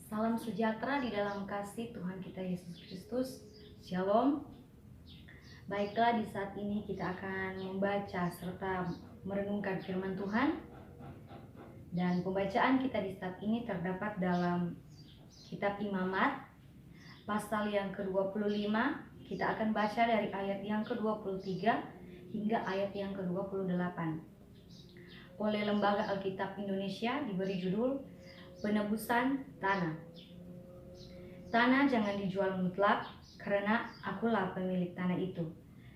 Salam sejahtera di dalam kasih Tuhan kita Yesus Kristus. Shalom. Baiklah, di saat ini kita akan membaca serta merenungkan firman Tuhan. Dan pembacaan kita di saat ini terdapat dalam kitab Imamat, pasal yang ke-25. Kita akan baca dari ayat yang ke-23 hingga ayat yang ke-28. Oleh Lembaga Alkitab Indonesia diberi judul Penebusan Tanah. Tanah jangan dijual mutlak, karena akulah pemilik tanah itu,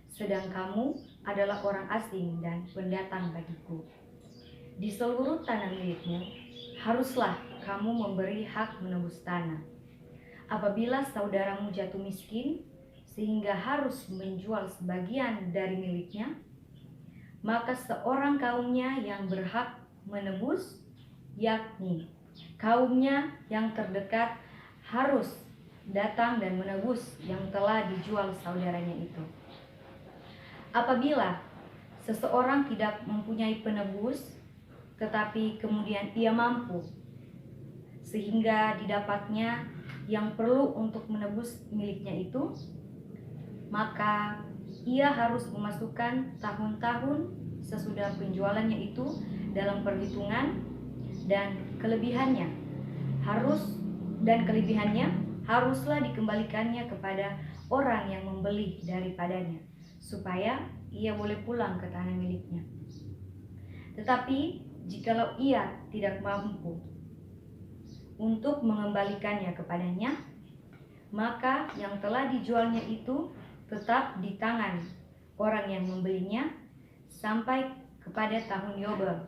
sedang kamu adalah orang asing dan pendatang bagiku. Di seluruh tanah milikmu, haruslah kamu memberi hak menebus tanah. Apabila saudaramu jatuh miskin, sehingga harus menjual sebagian dari miliknya, maka seorang kaumnya yang berhak menebus, yakni kaumnya yang terdekat, harus datang dan menebus yang telah dijual saudaranya itu. Apabila seseorang tidak mempunyai penebus, tetapi kemudian ia mampu, sehingga didapatnya yang perlu untuk menebus miliknya itu, maka ia harus memasukkan tahun-tahun sesudah penjualannya itu dalam perhitungan, dan kelebihannya haruslah dikembalikannya kepada orang yang membeli daripadanya, supaya ia boleh pulang ke tanah miliknya. Tetapi jikalau ia tidak mampu untuk mengembalikannya kepadanya, maka yang telah dijualnya itu tetap di tangan orang yang membelinya sampai kepada tahun Yobel,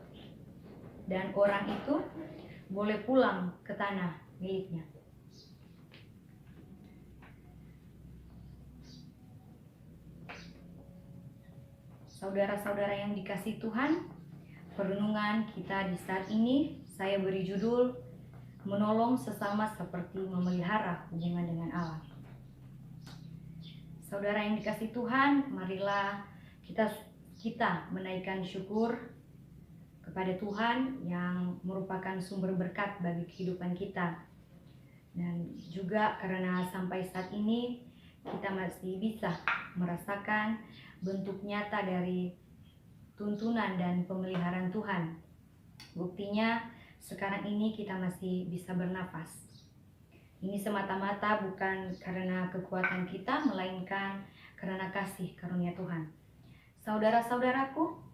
dan orang itu boleh pulang ke tanah miliknya. Saudara-saudara yang dikasihi Tuhan, perenungan kita di saat ini saya beri judul Menolong Sesama Seperti Memelihara Hubungan dengan Allah. Saudara yang dikasihi Tuhan, marilah kita menaikkan syukur kepada Tuhan yang merupakan sumber berkat bagi kehidupan kita. Dan juga karena sampai saat ini kita masih bisa merasakan bentuk nyata dari tuntunan dan pemeliharaan Tuhan. Buktinya sekarang ini kita masih bisa bernafas. Ini semata-mata bukan karena kekuatan kita, melainkan karena kasih karunia Tuhan. Saudara-saudaraku,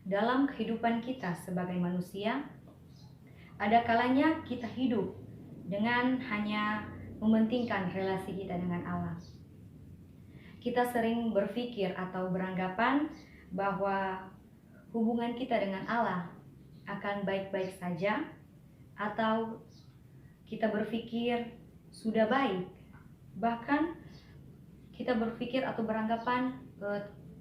dalam kehidupan kita sebagai manusia, ada kalanya kita hidup dengan hanya mementingkan relasi kita dengan Allah. Kita sering berpikir atau beranggapan bahwa hubungan kita dengan Allah akan baik-baik saja, atau kita berpikir sudah baik. Bahkan kita berpikir atau beranggapan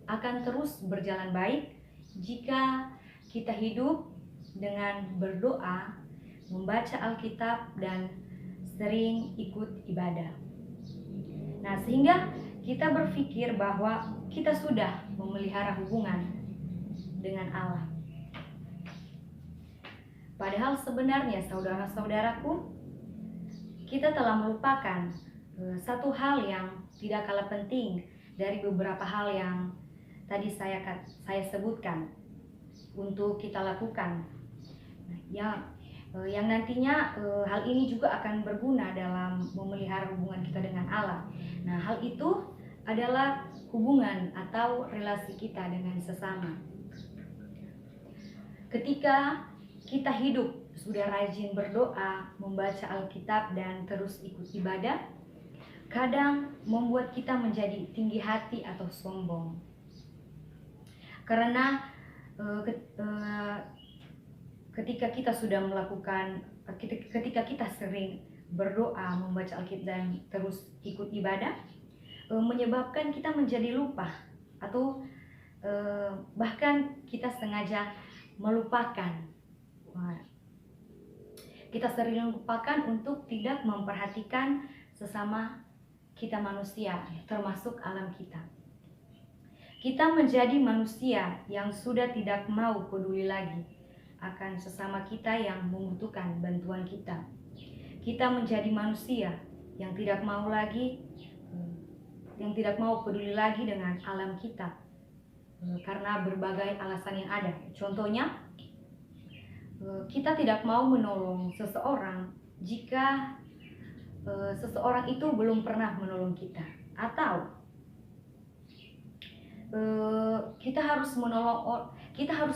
akan terus berjalan baik jika kita hidup dengan berdoa, membaca Alkitab, dan sering ikut ibadah. Nah, sehingga kita berpikir bahwa kita sudah memelihara hubungan dengan Allah. Padahal sebenarnya saudara-saudaraku, kita telah melupakan satu hal yang tidak kalah penting dari beberapa hal yang tadi saya sebutkan untuk kita lakukan. Yang nantinya hal ini juga akan berguna dalam memelihara hubungan kita dengan Allah. Nah, hal itu adalah hubungan atau relasi kita dengan sesama. Ketika kita hidup sudah rajin berdoa, membaca Alkitab, dan terus ikut ibadah, kadang membuat kita menjadi tinggi hati atau sombong. Karena ketika kita sering berdoa, membaca Alkitab, dan terus ikut ibadah, menyebabkan kita menjadi lupa, atau bahkan kita sengaja melupakan. Kita sering lupakan untuk tidak memperhatikan sesama kita manusia, termasuk alam kita. Kita menjadi manusia yang sudah tidak mau peduli lagi akan sesama kita yang membutuhkan bantuan kita. kita menjadi manusia yang tidak mau peduli lagi dengan alam kita karena berbagai alasan yang ada. Contohnya, kita tidak mau menolong seseorang jika seseorang itu belum pernah menolong kita, atau kita harus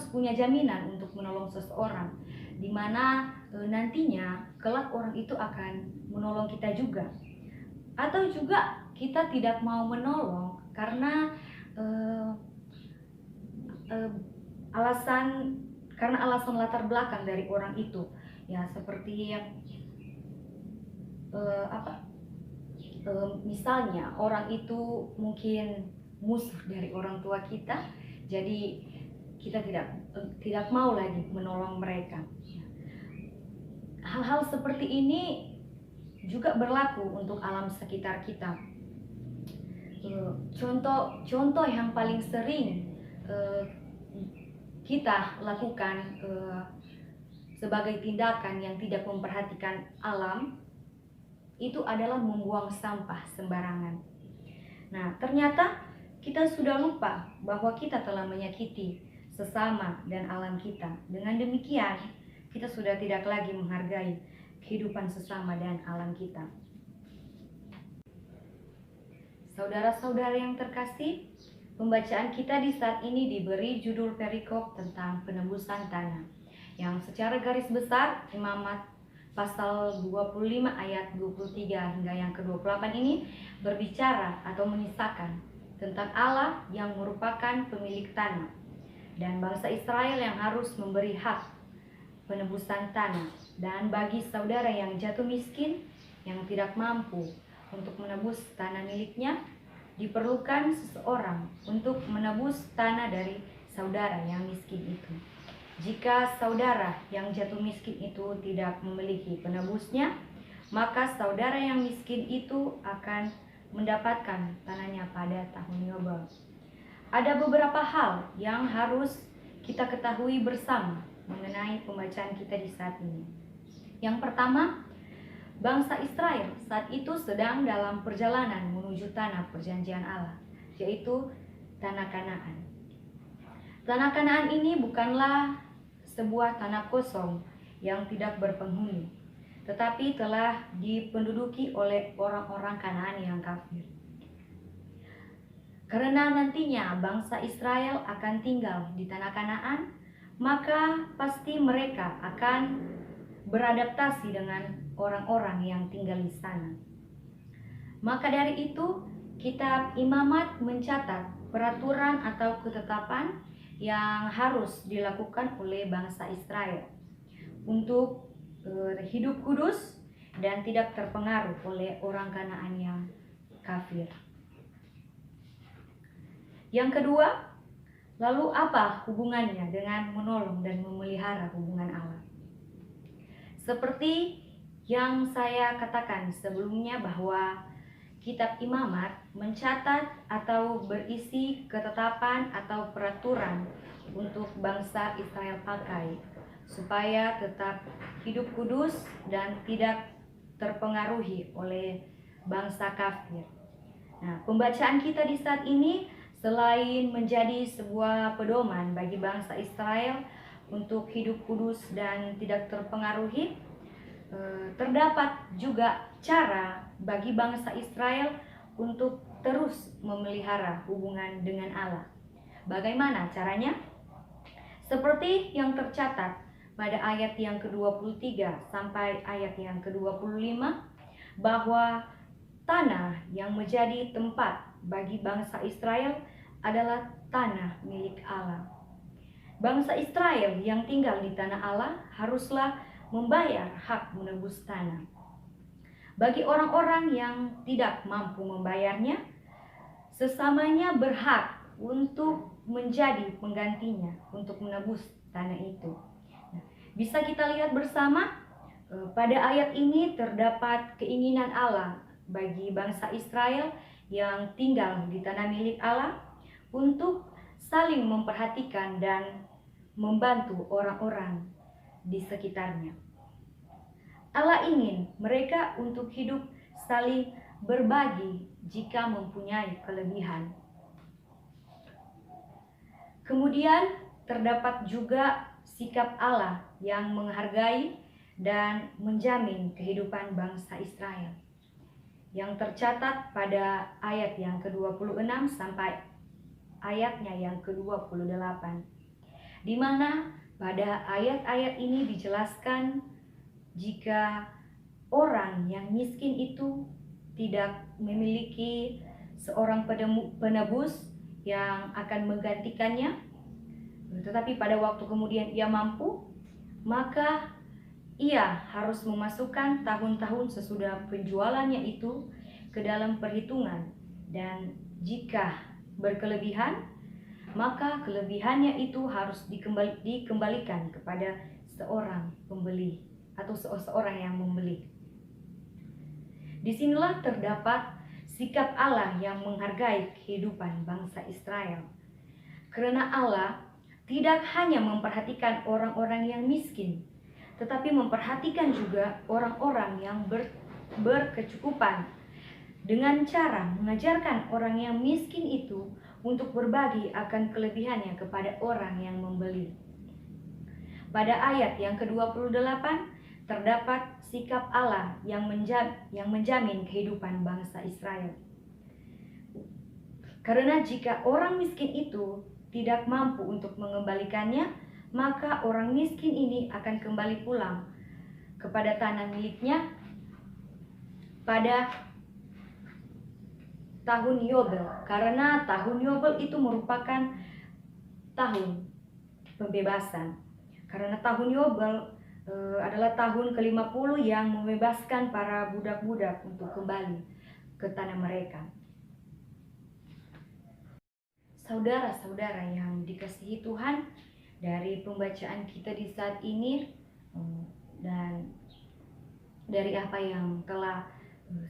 punya jaminan untuk menolong seseorang, di mana nantinya kelak orang itu akan menolong kita juga. Atau juga kita tidak mau menolong karena alasan latar belakang dari orang itu, ya seperti yang misalnya orang itu mungkin musuh dari orang tua kita, jadi kita tidak mau lagi menolong mereka. Hal-hal seperti ini juga berlaku untuk alam sekitar kita. Contoh yang paling sering kita lakukan sebagai tindakan yang tidak memperhatikan alam itu adalah membuang sampah sembarangan. Nah, ternyata kita sudah lupa bahwa kita telah menyakiti sesama dan alam kita. Dengan demikian, kita sudah tidak lagi menghargai kehidupan sesama dan alam kita. Saudara-saudara yang terkasih, pembacaan kita di saat ini diberi judul perikop tentang penebusan tanah, yang secara garis besar Imamat pasal 25 ayat 23 hingga yang ke-28 ini berbicara atau mengisahkan tentang Allah yang merupakan pemilik tanah dan bangsa Israel yang harus memberi hak penebusan tanah. Dan bagi saudara yang jatuh miskin, yang tidak mampu untuk menebus tanah miliknya, diperlukan seseorang untuk menebus tanah dari saudara yang miskin itu. Jika saudara yang jatuh miskin itu tidak memiliki penebusnya, maka saudara yang miskin itu akan mendapatkan tanahnya pada tahun Yobel. Ada beberapa hal yang harus kita ketahui bersama mengenai pembacaan kita di saat ini. Yang pertama, bangsa Israel saat itu sedang dalam perjalanan menuju tanah perjanjian Allah, yaitu tanah Kanaan. Tanah Kanaan ini bukanlah sebuah tanah kosong yang tidak berpenghuni, tetapi telah dipenduduki oleh orang-orang Kanaan yang kafir. Karena nantinya bangsa Israel akan tinggal di tanah Kanaan, maka pasti mereka akan beradaptasi dengan orang-orang yang tinggal di sana. Maka dari itu, kitab Imamat mencatat peraturan atau ketetapan yang harus dilakukan oleh bangsa Israel untuk hidup kudus dan tidak terpengaruh oleh orang Kanaan yang kafir. Yang kedua, lalu apa hubungannya dengan menolong dan memelihara hubungan Allah? Seperti yang saya katakan sebelumnya bahwa kitab Imamat mencatat atau berisi ketetapan atau peraturan untuk bangsa Israel pakai supaya tetap hidup kudus dan tidak terpengaruhi oleh bangsa kafir. Nah, pembacaan kita di saat ini selain menjadi sebuah pedoman bagi bangsa Israel untuk hidup kudus dan tidak terpengaruhi, terdapat juga cara bagi bangsa Israel untuk terus memelihara hubungan dengan Allah. Bagaimana caranya? Seperti yang tercatat pada ayat yang ke-23 sampai ayat yang ke-25, bahwa tanah yang menjadi tempat bagi bangsa Israel adalah tanah milik Allah. Bangsa Israel yang tinggal di tanah Allah haruslah membayar hak menebus tanah. Bagi orang-orang yang tidak mampu membayarnya, sesamanya berhak untuk menjadi penggantinya untuk menebus tanah itu. Bisa kita lihat bersama pada ayat ini terdapat keinginan Allah bagi bangsa Israel yang tinggal di tanah milik Allah untuk saling memperhatikan dan membantu orang-orang di sekitarnya. Allah ingin mereka untuk hidup saling berbagi jika mempunyai kelebihan. Kemudian terdapat juga sikap Allah yang menghargai dan menjamin kehidupan bangsa Israel, yang tercatat pada ayat yang ke-26 sampai ayatnya yang ke-28, di mana pada ayat-ayat ini dijelaskan jika orang yang miskin itu tidak memiliki seorang penebus yang akan menggantikannya, tetapi pada waktu kemudian ia mampu, maka ia harus memasukkan tahun-tahun sesudah penjualannya itu ke dalam perhitungan, dan jika berkelebihan, maka kelebihannya itu harus dikembalikan kepada seorang pembeli atau seorang yang membeli. Disinilah terdapat sikap Allah yang menghargai kehidupan bangsa Israel. Karena Allah tidak hanya memperhatikan orang-orang yang miskin, tetapi memperhatikan juga orang-orang yang berkecukupan, dengan cara mengajarkan orang yang miskin itu untuk berbagi akan kelebihannya kepada orang yang membeli. Pada ayat yang ke-28 terdapat sikap Allah yang menjamin kehidupan bangsa Israel. Karena jika orang miskin itu tidak mampu untuk mengembalikannya, maka orang miskin ini akan kembali pulang kepada tanah miliknya pada tahun Yobel, karena tahun Yobel itu merupakan tahun pembebasan. Karena tahun Yobel adalah tahun ke-50 yang membebaskan para budak-budak untuk kembali ke tanah mereka. Saudara-saudara yang dikasihi Tuhan, dari pembacaan kita di saat ini dan dari apa yang telah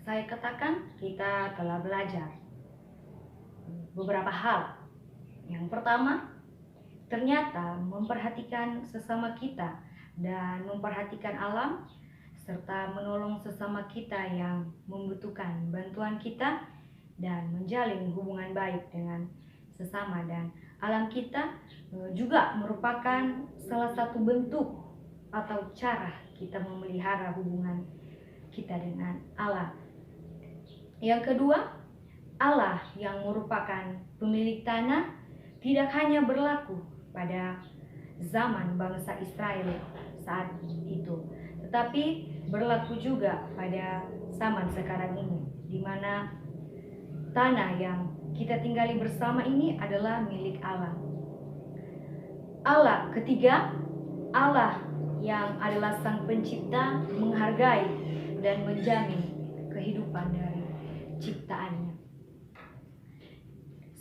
saya katakan, kita telah belajar beberapa hal. Yang pertama, ternyata memperhatikan sesama kita dan memperhatikan alam serta menolong sesama kita yang membutuhkan bantuan kita dan menjalin hubungan baik dengan sesama dan alam kita juga merupakan salah satu bentuk atau cara kita memelihara hubungan kita dengan Allah. Yang kedua, Allah yang merupakan pemilik tanah tidak hanya berlaku pada zaman bangsa Israel saat itu, tetapi berlaku juga pada zaman sekarang ini, di mana tanah yang kita tinggali bersama ini adalah milik Allah. Allah ketiga, Allah yang adalah Sang Pencipta menghargai dan menjamin kehidupan dari ciptaannya.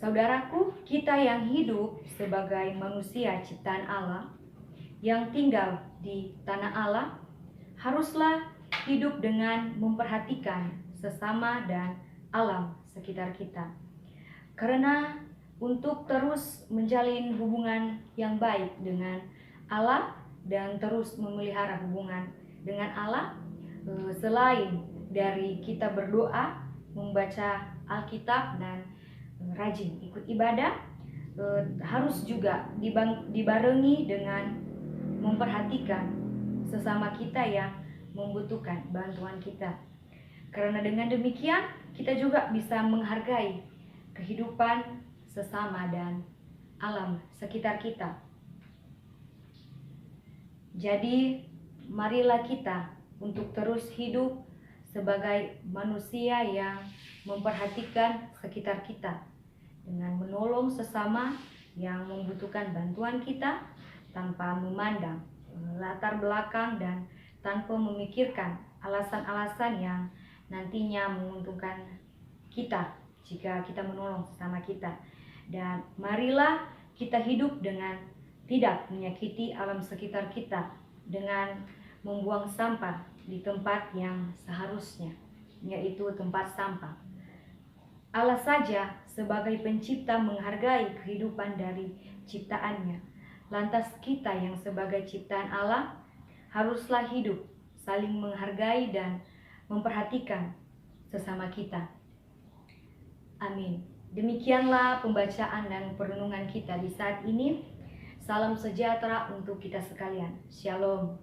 Saudaraku, kita yang hidup sebagai manusia ciptaan Allah, yang tinggal di tanah Allah, haruslah hidup dengan memperhatikan sesama dan alam sekitar kita. Karena untuk terus menjalin hubungan yang baik dengan Allah dan terus memelihara hubungan dengan Allah, selain dari kita berdoa, membaca Alkitab dan rajin ikut ibadah, harus juga dibarengi dengan memperhatikan sesama kita yang membutuhkan bantuan kita. Karena dengan demikian kita juga bisa menghargai kehidupan sesama dan alam sekitar kita. Jadi marilah kita untuk terus hidup sebagai manusia yang memperhatikan sekitar kita dengan menolong sesama yang membutuhkan bantuan kita tanpa memandang latar belakang dan tanpa memikirkan alasan-alasan yang nantinya menguntungkan kita jika kita menolong sesama kita. Dan marilah kita hidup dengan tidak menyakiti alam sekitar kita dengan membuang sampah di tempat yang seharusnya, yaitu tempat sampah. Allah saja sebagai pencipta menghargai kehidupan dari ciptaannya. Lantas kita yang sebagai ciptaan Allah haruslah hidup saling menghargai dan memperhatikan sesama kita. Amin. Demikianlah pembacaan dan perenungan kita di saat ini. Salam sejahtera untuk kita sekalian. Shalom.